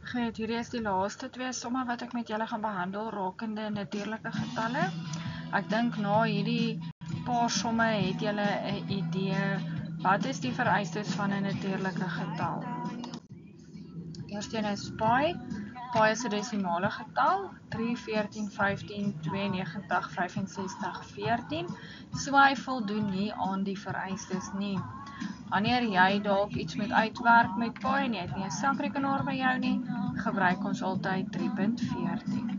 Goed, hierdie is die laaste 2 somme wat ek met julle gaan behandel rakende natuurlike getalle. Ek dink na hierdie paar somme het julle 'n idee wat is die vereistes van 'n natuurlike getal. Eerste een is pi. Pi is 'n desimale getal, 3, 14, 15, 92, 65, 14. So hy voldoen nie aan die vereistes nie. Wanneer jy dalk iets moet uitwerk met pi en jy het nie 'n sakrekenaar by jou nie, gebruik ons altyd 3.14.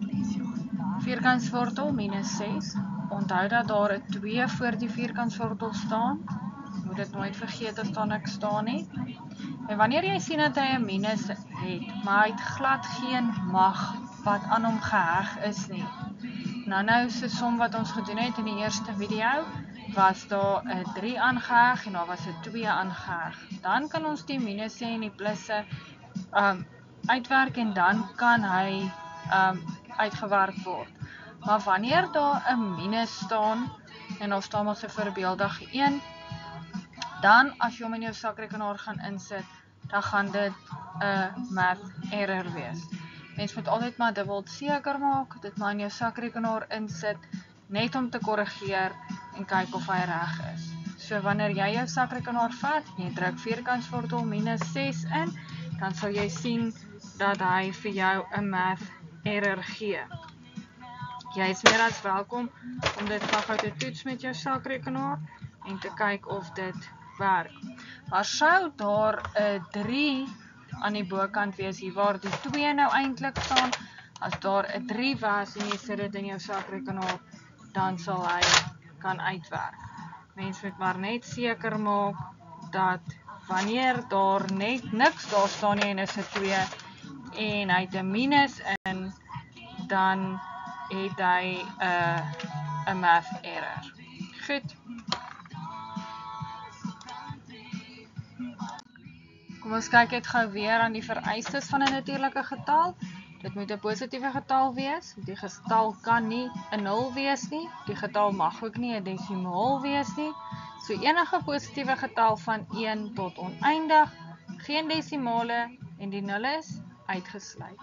Vierkantswortel minus 6. Onthou dat daar 'n 2 voor die vierkantswortel staan. Moet dit nooit vergeet as daar niks staan nie. En wanneer jy sien dat hy 'n minus het, maar hy het glad geen mag wat aan hom geheg is nie. Nou so som wat ons gedoen het in die eerste video, was daar 'n 3 aangeheg en daar was 'n 2 aangeheg. Dan kan ons die minusse en die plusse uitwerk en dan kan hy uitgewerk word. Maar wanneer daar 'n minus staan en daar staan ons 'n voorbeeldige 1, dan as jy hom in jou sakrekenaar gaan insit, dan gaan dit 'n math error wees. Mens moet altyd maar dubbel seker maak, dit maar in jou sakrekenaar insit, net om te korrigeer en kyk of hy reg is. So wanneer jy jou sakrekenaar vat, jy druk vierkantswortel minus 6 in, dan sal jy sien dat hy vir jou 'n math error gee. Jy is meer as welkom om dit gou te toets met jou sakrekenaar en te kyk of dit werk. Maar sou daar 'n 3 aan die bokant wees, hier waar die 2 nou eintlik staan, as daar 'n 3 was en jy sit dit in jou sakrekenaar, dan sal hy kan uitwerk. Mens moet maar net seker maak dat wanneer daar net niks daar staan nie en is 'n 2 en hy het 'n minus in, dan het hy 'n math error. Goed. Kom ons kyk net gou weer aan die vereistes van 'n natuurlike getal. Dit moet 'n positiewe getal wees. Die getal kan nie 'n 0 wees nie. Die getal mag ook nie 'n desimaal wees nie. So enige positiewe getal van 1 tot oneindig, geen desimale en die 0 is uitgesluit.